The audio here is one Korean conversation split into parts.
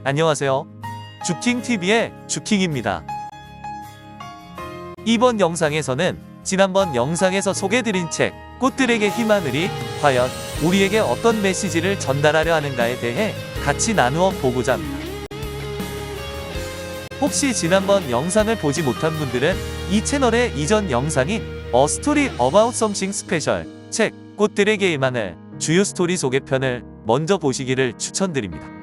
안녕하세요. 주킹TV의 주킹입니다. 이번 영상에서는 지난번 영상에서 소개해드린 책 꽃들에게 희망을이 과연 우리에게 어떤 메시지를 전달하려 하는가에 대해 같이 나누어 보고자 합니다. 혹시 지난번 영상을 보지 못한 분들은 이 채널의 이전 영상인 A Story About Something Special 책 꽃들에게 희망을 주요 스토리 소개편을 먼저 보시기를 추천드립니다.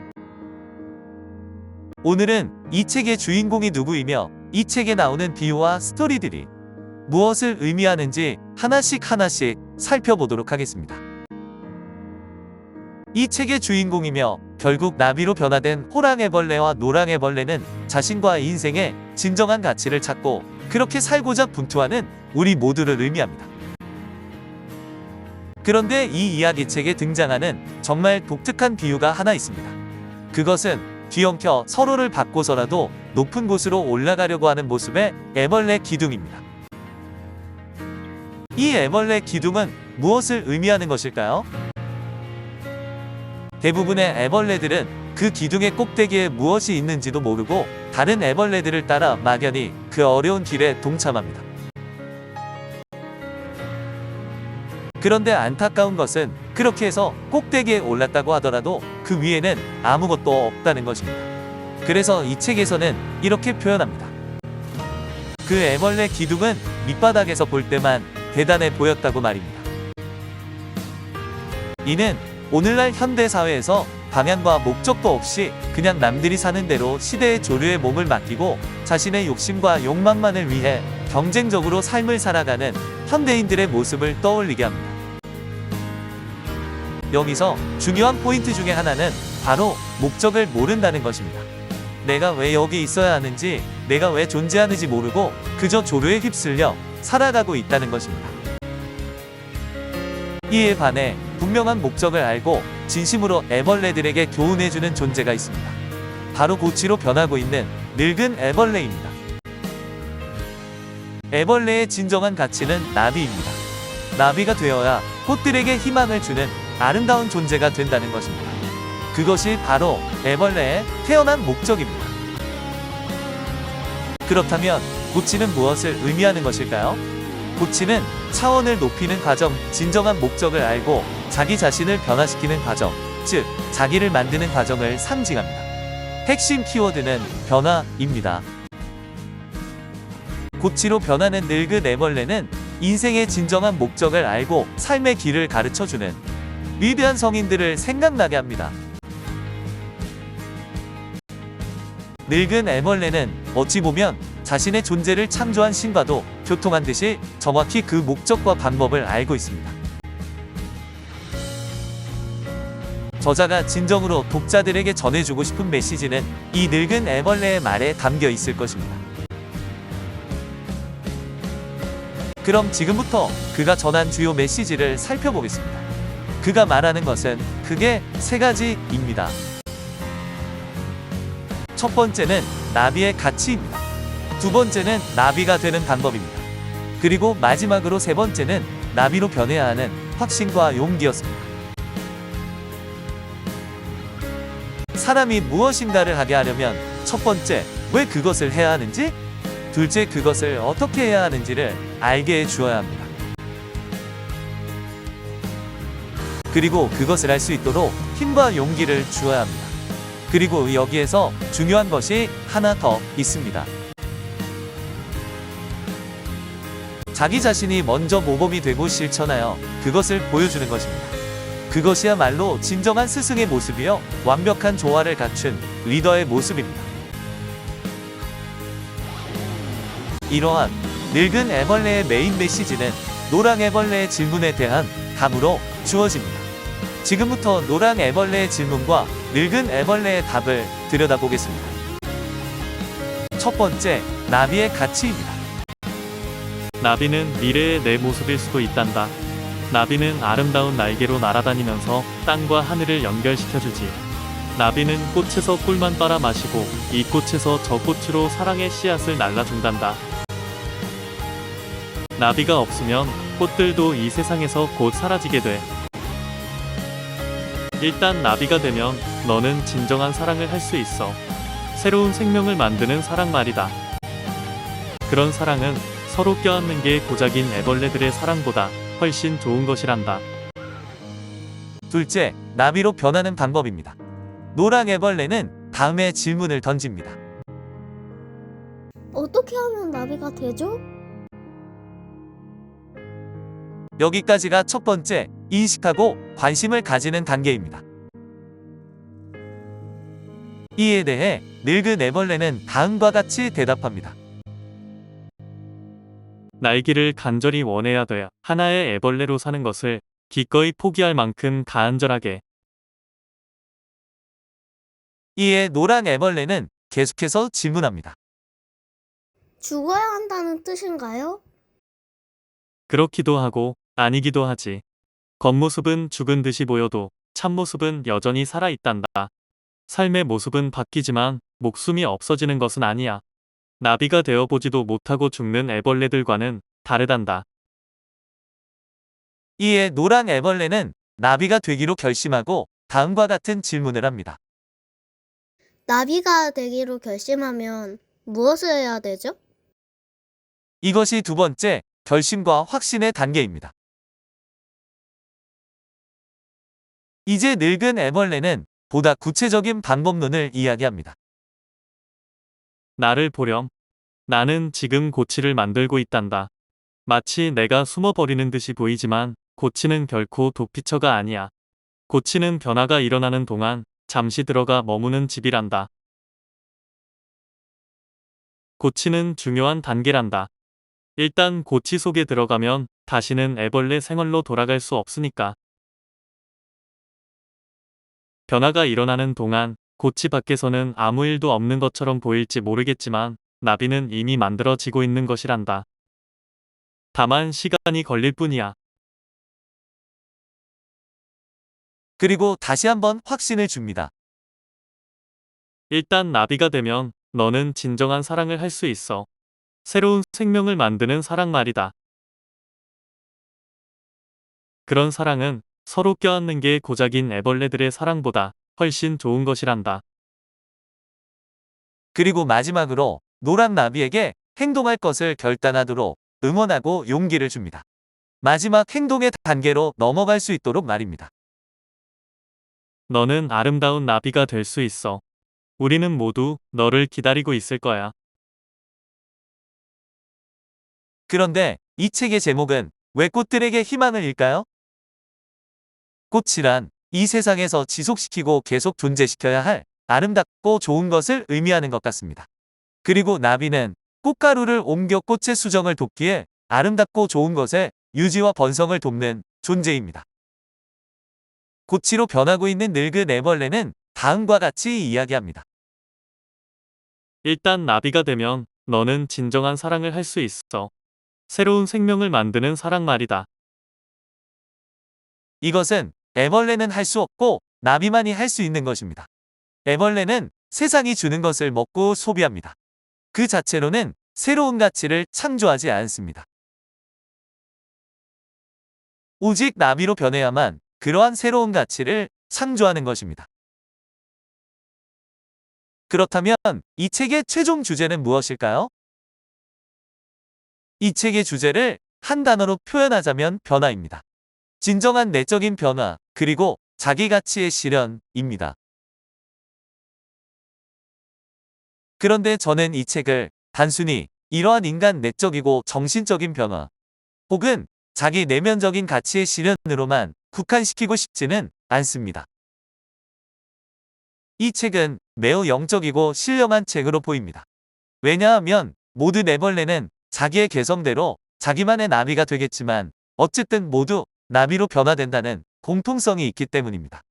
오늘은 이 책의 주인공이 누구이며 이 책에 나오는 비유와 스토리들이 무엇을 의미하는지 하나씩 살펴보도록 하겠습니다. 이 책의 주인공이며 결국 나비로 변화된 호랑애벌레와 노랑애벌레는 자신과 인생의 진정한 가치를 찾고 그렇게 살고자 분투하는 우리 모두를 의미합니다. 그런데 이 이야기책에 등장하는 정말 독특한 비유가 하나 있습니다. 그것은 뒤엉켜 서로를 받고서라도 높은 곳으로 올라가려고 하는 모습의 애벌레 기둥입니다. 이 애벌레 기둥은 무엇을 의미하는 것일까요? 대부분의 애벌레들은 그 기둥의 꼭대기에 무엇이 있는지도 모르고 다른 애벌레들을 따라 막연히 그 어려운 길에 동참합니다. 그런데 안타까운 것은 그렇게 해서 꼭대기에 올랐다고 하더라도 그 위에는 아무것도 없다는 것입니다. 그래서 이 책에서는 이렇게 표현합니다. 그 애벌레 기둥은 밑바닥에서 볼 때만 대단해 보였다고 말입니다. 이는 오늘날 현대사회에서 방향과 목적도 없이 그냥 남들이 사는 대로 시대의 조류에 몸을 맡기고 자신의 욕심과 욕망만을 위해 경쟁적으로 삶을 살아가는 현대인들의 모습을 떠올리게 합니다. 여기서 중요한 포인트 중에 하나는 바로 목적을 모른다는 것입니다. 내가 왜 여기 있어야 하는지, 내가 왜 존재하는지 모르고 그저 조류에 휩쓸려 살아가고 있다는 것입니다. 이에 반해 분명한 목적을 알고 진심으로 애벌레들에게 교훈해주는 존재가 있습니다. 바로 고치로 변하고 있는 늙은 애벌레입니다. 애벌레의 진정한 가치는 나비입니다. 나비가 되어야 꽃들에게 희망을 주는 아름다운 존재가 된다는 것입니다. 그것이 바로 애벌레의 태어난 목적입니다. 그렇다면 고치는 무엇을 의미하는 것일까요? 고치는 차원을 높이는 과정, 진정한 목적을 알고 자기 자신을 변화시키는 과정, 즉 자기를 만드는 과정을 상징합니다. 핵심 키워드는 변화입니다. 고치로 변하는 늙은 애벌레는 인생의 진정한 목적을 알고 삶의 길을 가르쳐주는 위대한 성인들을 생각나게 합니다. 늙은 애벌레는 어찌 보면 자신의 존재를 창조한 신과도 교통한 듯이 정확히 그 목적과 방법을 알고 있습니다. 저자가 진정으로 독자들에게 전해주고 싶은 메시지는 이 늙은 애벌레의 말에 담겨 있을 것입니다. 그럼 지금부터 그가 전한 주요 메시지를 살펴보겠습니다. 그가 말하는 것은 크게 세 가지입니다. 첫 번째는 나비의 가치입니다. 두 번째는 나비가 되는 방법입니다. 그리고 마지막으로 세 번째는 나비로 변해야 하는 확신과 용기였습니다. 사람이 무엇인가를 하게 하려면 첫 번째, 왜 그것을 해야 하는지, 둘째, 그것을 어떻게 해야 하는지를 알게 해 주어야 합니다. 그리고 그것을 할 수 있도록 힘과 용기를 주어야 합니다. 그리고 여기에서 중요한 것이 하나 더 있습니다. 자기 자신이 먼저 모범이 되고 실천하여 그것을 보여주는 것입니다. 그것이야말로 진정한 스승의 모습이요, 완벽한 조화를 갖춘 리더의 모습입니다. 이러한 늙은 애벌레의 메인 메시지는 노랑애벌레의 질문에 대한 답으로 주어집니다. 지금부터 노랑애벌레의 질문과 늙은 애벌레의 답을 들여다보겠습니다. 첫 번째, 나비의 가치입니다. 나비는 미래의 내 모습일 수도 있단다. 나비는 아름다운 날개로 날아다니면서 땅과 하늘을 연결시켜주지. 나비는 꽃에서 꿀만 빨아 마시고 이 꽃에서 저 꽃으로 사랑의 씨앗을 날라준단다. 나비가 없으면 꽃들도 이 세상에서 곧 사라지게 돼. 일단 나비가 되면 너는 진정한 사랑을 할 수 있어. 새로운 생명을 만드는 사랑 말이다. 그런 사랑은 서로 껴안는 게 고작인 애벌레들의 사랑보다 훨씬 좋은 것이란다. 둘째, 나비로 변하는 방법입니다. 노랑 애벌레는 다음에 질문을 던집니다. 어떻게 하면 나비가 되죠? 여기까지가 첫 번째, 인식하고 관심을 가지는 단계입니다. 이에 대해 늙은 애벌레는 다음과 같이 대답합니다. 날기를 간절히 원해야 돼. 하나의 애벌레로 사는 것을 기꺼이 포기할 만큼 간절하게. 이에 노랑 애벌레는 계속해서 질문합니다. 죽어야 한다는 뜻인가요? 그렇기도 하고 아니기도 하지. 겉모습은 죽은 듯이 보여도 참모습은 여전히 살아있단다. 삶의 모습은 바뀌지만 목숨이 없어지는 것은 아니야. 나비가 되어보지도 못하고 죽는 애벌레들과는 다르단다. 이에 노랑 애벌레는 나비가 되기로 결심하고 다음과 같은 질문을 합니다. 나비가 되기로 결심하면 무엇을 해야 되죠? 이것이 두 번째, 결심과 확신의 단계입니다. 이제 늙은 애벌레는 보다 구체적인 방법론을 이야기합니다. 나를 보렴. 나는 지금 고치를 만들고 있단다. 마치 내가 숨어버리는 듯이 보이지만 고치는 결코 도피처가 아니야. 고치는 변화가 일어나는 동안 잠시 들어가 머무는 집이란다. 고치는 중요한 단계란다. 일단 고치 속에 들어가면 다시는 애벌레 생활로 돌아갈 수 없으니까. 변화가 일어나는 동안 고치 밖에서는 아무 일도 없는 것처럼 보일지 모르겠지만 나비는 이미 만들어지고 있는 것이란다. 다만 시간이 걸릴 뿐이야. 그리고 다시 한번 확신을 줍니다. 일단 나비가 되면 너는 진정한 사랑을 할 수 있어. 새로운 생명을 만드는 사랑 말이다. 그런 사랑은 서로 껴안는 게 고작인 애벌레들의 사랑보다 훨씬 좋은 것이란다. 그리고 마지막으로 노랑 나비에게 행동할 것을 결단하도록 응원하고 용기를 줍니다. 마지막 행동의 단계로 넘어갈 수 있도록 말입니다. 너는 아름다운 나비가 될 수 있어. 우리는 모두 너를 기다리고 있을 거야. 그런데 이 책의 제목은 왜 꽃들에게 희망을 일까요? 꽃이란 이 세상에서 지속시키고 계속 존재시켜야 할 아름답고 좋은 것을 의미하는 것 같습니다. 그리고 나비는 꽃가루를 옮겨 꽃의 수정을 돕기에 아름답고 좋은 것의 유지와 번성을 돕는 존재입니다. 고치로 변하고 있는 늙은 애벌레는 다음과 같이 이야기합니다. 일단 나비가 되면 너는 진정한 사랑을 할 수 있어. 새로운 생명을 만드는 사랑 말이다. 이것은 애벌레는 할 수 없고 나비만이 할 수 있는 것입니다. 애벌레는 세상이 주는 것을 먹고 소비합니다. 그 자체로는 새로운 가치를 창조하지 않습니다. 오직 나비로 변해야만 그러한 새로운 가치를 창조하는 것입니다. 그렇다면 이 책의 최종 주제는 무엇일까요? 이 책의 주제를 한 단어로 표현하자면 변화입니다. 진정한 내적인 변화, 그리고 자기 가치의 실현입니다. 그런데 저는 이 책을 단순히 이러한 인간 내적이고 정신적인 변화, 혹은 자기 내면적인 가치의 실현으로만 국한시키고 싶지는 않습니다. 이 책은 매우 영적이고 신령한 책으로 보입니다. 왜냐하면 모든 애벌레는 자기의 개성대로 자기만의 나비가 되겠지만 어쨌든 모두 나비로 변화된다는 공통성이 있기 때문입니다.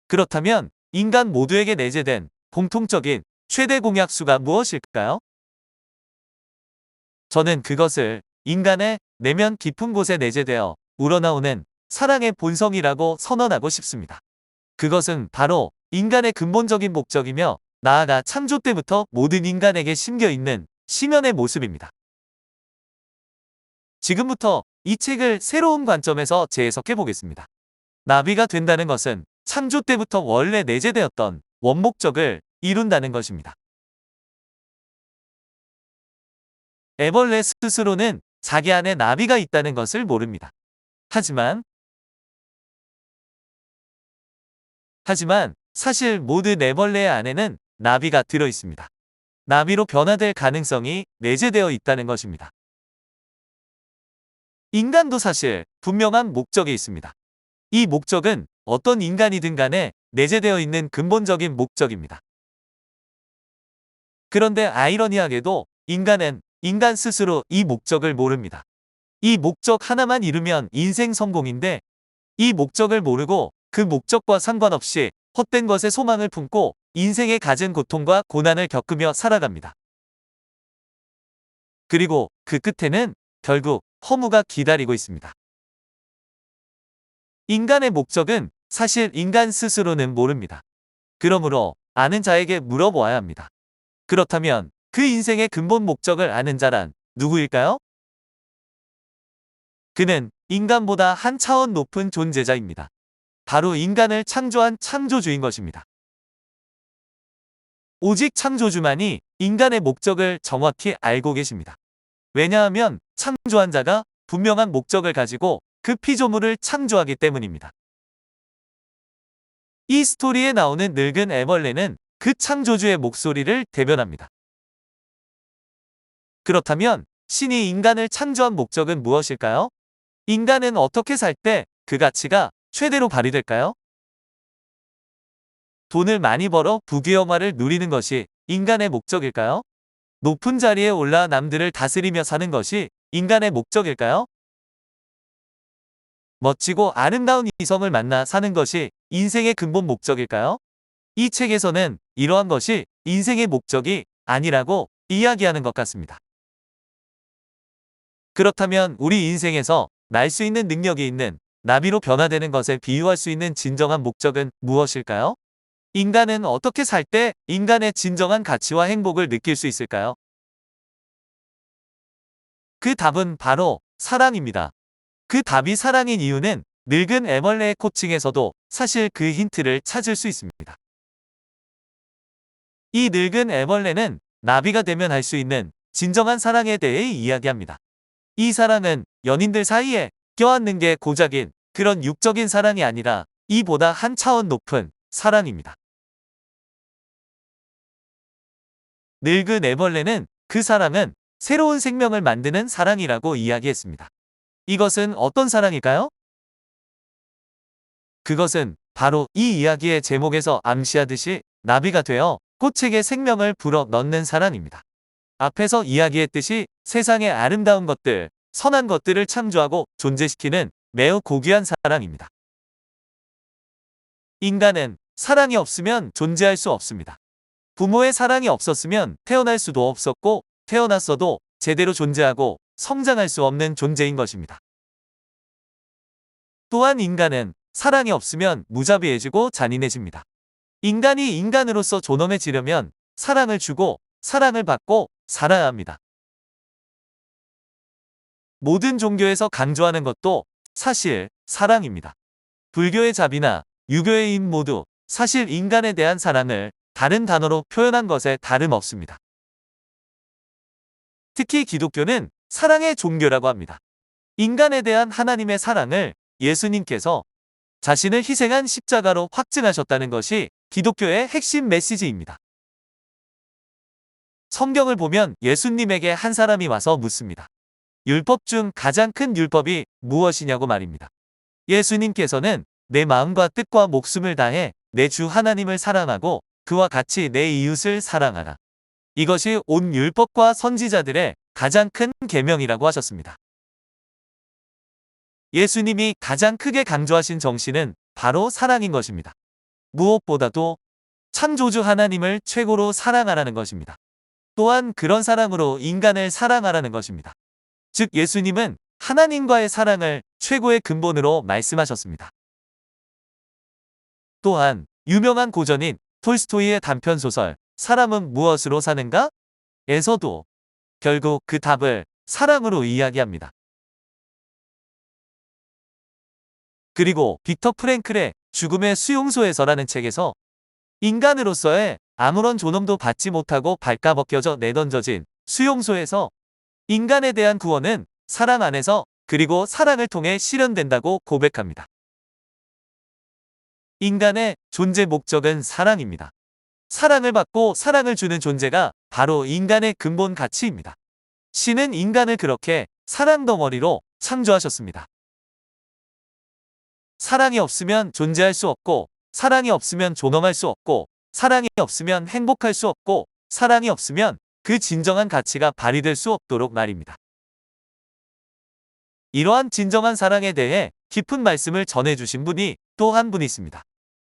그렇다면 인간 모두에게 내재된 공통적인 최대 공약수가 무엇일까요? 저는 그것을 인간의 내면 깊은 곳에 내재되어 우러나오는 사랑의 본성이라고 선언하고 싶습니다. 그것은 바로 인간의 근본적인 목적이며 나아가 창조 때부터 모든 인간에게 심겨있는 심연의 모습입니다. 지금부터 이 책을 새로운 관점에서 재해석해 보겠습니다. 나비가 된다는 것은 창조 때부터 원래 내재되었던 원목적을 이룬다는 것입니다. 애벌레 스스로는 자기 안에 나비가 있다는 것을 모릅니다. 하지만 사실 모든 애벌레의 안에는 나비가 들어 있습니다. 나비로 변화될 가능성이 내재되어 있다는 것입니다. 인간도 사실 분명한 목적이 있습니다. 이 목적은 어떤 인간이든 간에 내재되어 있는 근본적인 목적입니다. 그런데 아이러니하게도 인간은 인간 스스로 이 목적을 모릅니다. 이 목적 하나만 이루면 인생 성공인데 이 목적을 모르고 그 목적과 상관없이 헛된 것에 소망을 품고 인생에 갖은 고통과 고난을 겪으며 살아갑니다. 그리고 그 끝에는 결국 허무가 기다리고 있습니다. 인간의 목적은 사실 인간 스스로는 모릅니다. 그러므로 아는 자에게 물어보아야 합니다. 그렇다면 그 인생의 근본 목적을 아는 자란 누구일까요? 그는 인간보다 한 차원 높은 존재자입니다. 바로 인간을 창조한 창조주인 것입니다. 오직 창조주만이 인간의 목적을 정확히 알고 계십니다. 왜냐하면 창조한 자가 분명한 목적을 가지고 그 피조물을 창조하기 때문입니다. 이 스토리에 나오는 늙은 애벌레는 그 창조주의 목소리를 대변합니다. 그렇다면 신이 인간을 창조한 목적은 무엇일까요? 인간은 어떻게 살 때 그 가치가 최대로 발휘될까요? 돈을 많이 벌어 부귀영화를 누리는 것이 인간의 목적일까요? 높은 자리에 올라 남들을 다스리며 사는 것이 인간의 목적일까요? 멋지고 아름다운 이성을 만나 사는 것이 인생의 근본 목적일까요? 이 책에서는 이러한 것이 인생의 목적이 아니라고 이야기하는 것 같습니다. 그렇다면 우리 인생에서 날 수 있는 능력이 있는 나비로 변화되는 것에 비유할 수 있는 진정한 목적은 무엇일까요? 인간은 어떻게 살 때 인간의 진정한 가치와 행복을 느낄 수 있을까요? 그 답은 바로 사랑입니다. 그 답이 사랑인 이유는 늙은 애벌레의 코칭에서도 사실 그 힌트를 찾을 수 있습니다. 이 늙은 애벌레는 나비가 되면 할 수 있는 진정한 사랑에 대해 이야기합니다. 이 사랑은 연인들 사이에 껴안는 게 고작인 그런 육적인 사랑이 아니라 이보다 한 차원 높은 사랑입니다. 늙은 애벌레는 그 사랑은 새로운 생명을 만드는 사랑이라고 이야기했습니다. 이것은 어떤 사랑일까요? 그것은 바로 이 이야기의 제목에서 암시하듯이 나비가 되어 꽃에게 생명을 불어 넣는 사랑입니다. 앞에서 이야기했듯이 세상의 아름다운 것들, 선한 것들을 창조하고 존재시키는 매우 고귀한 사랑입니다. 인간은 사랑이 없으면 존재할 수 없습니다. 부모의 사랑이 없었으면 태어날 수도 없었고 태어났어도 제대로 존재하고 성장할 수 없는 존재인 것입니다. 또한 인간은 사랑이 없으면 무자비해지고 잔인해집니다. 인간이 인간으로서 존엄해지려면 사랑을 주고 사랑을 받고 살아야 합니다. 모든 종교에서 강조하는 것도 사실 사랑입니다. 불교의 자비나 유교의 임 모두 사실 인간에 대한 사랑을 다른 단어로 표현한 것에 다름없습니다. 특히 기독교는 사랑의 종교라고 합니다. 인간에 대한 하나님의 사랑을 예수님께서 자신을 희생한 십자가로 확증하셨다는 것이 기독교의 핵심 메시지입니다. 성경을 보면 예수님에게 한 사람이 와서 묻습니다. 율법 중 가장 큰 율법이 무엇이냐고 말입니다. 예수님께서는 내 마음과 뜻과 목숨을 다해 내 주 하나님을 사랑하고 그와 같이 내 이웃을 사랑하라. 이것이 온 율법과 선지자들의 가장 큰 계명이라고 하셨습니다. 예수님이 가장 크게 강조하신 정신은 바로 사랑인 것입니다. 무엇보다도 창조주 하나님을 최고로 사랑하라는 것입니다. 또한 그런 사랑으로 인간을 사랑하라는 것입니다. 즉 예수님은 하나님과의 사랑을 최고의 근본으로 말씀하셨습니다. 또한 유명한 고전인 톨스토이의 단편소설 사람은 무엇으로 사는가? 에서도 결국 그 답을 사랑으로 이야기합니다. 그리고 빅터 프랭클의 죽음의 수용소에서라는 책에서 인간으로서의 아무런 존엄도 받지 못하고 발가벗겨져 내던져진 수용소에서 인간에 대한 구원은 사랑 안에서 그리고 사랑을 통해 실현된다고 고백합니다. 인간의 존재 목적은 사랑입니다. 사랑을 받고 사랑을 주는 존재가 바로 인간의 근본 가치입니다. 신은 인간을 그렇게 사랑 덩어리로 창조하셨습니다. 사랑이 없으면 존재할 수 없고, 사랑이 없으면 존엄할 수 없고, 사랑이 없으면 행복할 수 없고, 사랑이 없으면 그 진정한 가치가 발휘될 수 없도록 말입니다. 이러한 진정한 사랑에 대해 깊은 말씀을 전해주신 분이 또 한 분 있습니다.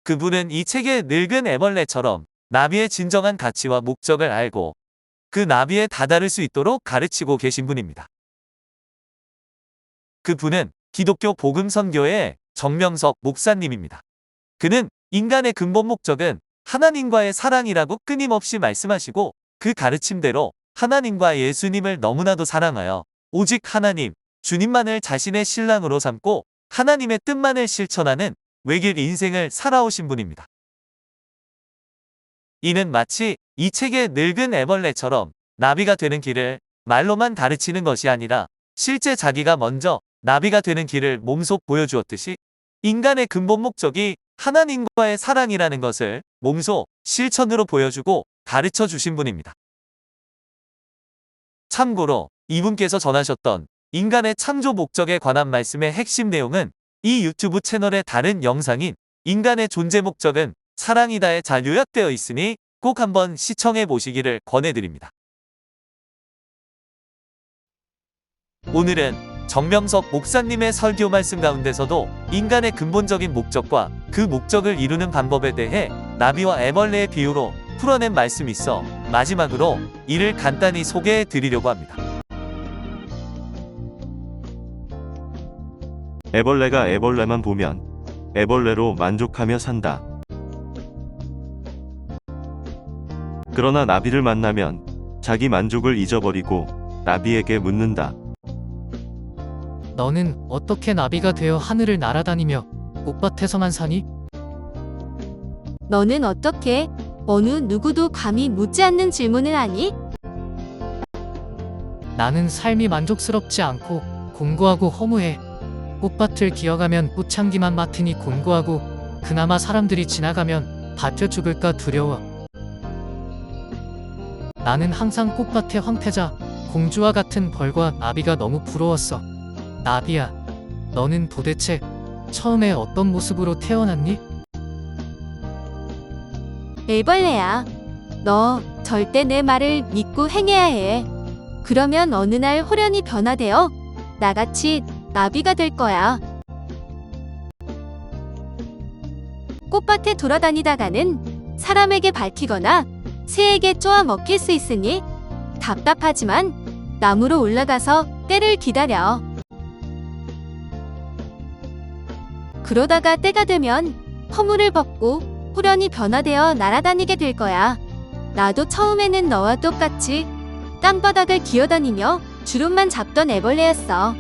그분은 이 책의 늙은 애벌레처럼 나비의 진정한 가치와 목적을 알고 그 나비에 다다를 수 있도록 가르치고 계신 분입니다. 그분은 기독교 복음선교의 정명석 목사님입니다. 그는 인간의 근본 목적은 하나님과의 사랑이라고 끊임없이 말씀하시고 그 가르침대로 하나님과 예수님을 너무나도 사랑하여 오직 하나님, 주님만을 자신의 신랑으로 삼고 하나님의 뜻만을 실천하는 외길 인생을 살아오신 분입니다. 이는 마치 이 책의 늙은 애벌레처럼 나비가 되는 길을 말로만 가르치는 것이 아니라 실제 자기가 먼저 나비가 되는 길을 몸소 보여주었듯이 인간의 근본 목적이 하나님과의 사랑이라는 것을 몸소 실천으로 보여주고 가르쳐 주신 분입니다. 참고로 이분께서 전하셨던 인간의 창조 목적에 관한 말씀의 핵심 내용은 이 유튜브 채널의 다른 영상인 인간의 존재 목적은 사랑이다에 잘 요약되어 있으니 꼭 한번 시청해 보시기를 권해드립니다. 오늘은 정명석 목사님의 설교 말씀 가운데서도 인간의 근본적인 목적과 그 목적을 이루는 방법에 대해 나비와 애벌레의 비유로 풀어낸 말씀이 있어 마지막으로 이를 간단히 소개해 드리려고 합니다. 애벌레가 애벌레만 보면 애벌레로 만족하며 산다. 그러나 나비를 만나면 자기 만족을 잊어버리고 나비에게 묻는다. 너는 어떻게 나비가 되어 하늘을 날아다니며 꽃밭에서만 사니? 너는 어떻게 어느 누구도 감히 묻지 않는 질문을 하니? 나는 삶이 만족스럽지 않고 곤고하고 허무해. 꽃밭을 기어가면 꽃향기만 맡으니 곤고하고 그나마 사람들이 지나가면 밭여 죽을까 두려워. 나는 항상 꽃밭의 황태자, 공주와 같은 벌과 나비가 너무 부러웠어. 나비야, 너는 도대체 처음에 어떤 모습으로 태어났니? 애벌레야, 너 절대 내 말을 믿고 행해야 해. 그러면 어느 날 호련히 변화되어 나같이 나비가 될 거야. 꽃밭에 돌아다니다가는 사람에게 밝히거나 새에게 쪼아 먹힐 수 있으니 답답하지만 나무로 올라가서 때를 기다려. 그러다가 때가 되면 허물을 벗고 호련히 변화되어 날아다니게 될 거야. 나도 처음에는 너와 똑같이 땅바닥을 기어다니며 주름만 잡던 애벌레였어.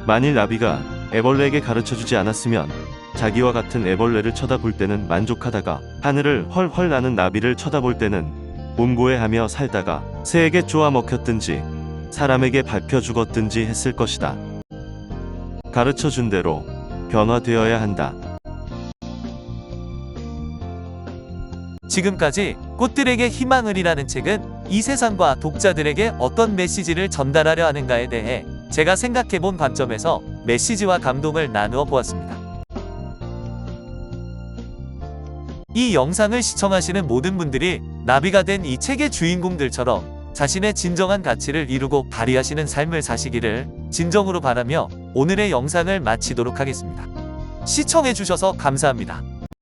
만일 나비가 애벌레에게 가르쳐주지 않았으면 자기와 같은 애벌레를 쳐다볼 때는 만족하다가 하늘을 헐헐 나는 나비를 쳐다볼 때는 곤고해하며 살다가 새에게 쪼아 먹혔든지 사람에게 밟혀 죽었든지 했을 것이다. 가르쳐준 대로 변화되어야 한다. 지금까지 꽃들에게 희망을이라는 책은 이 세상과 독자들에게 어떤 메시지를 전달하려 하는가에 대해 제가 생각해본 관점에서 메시지와 감동을 나누어 보았습니다. 이 영상을 시청하시는 모든 분들이 나비가 된 이 책의 주인공들처럼 자신의 진정한 가치를 이루고 발휘하시는 삶을 사시기를 진정으로 바라며 오늘의 영상을 마치도록 하겠습니다. 시청해주셔서 감사합니다.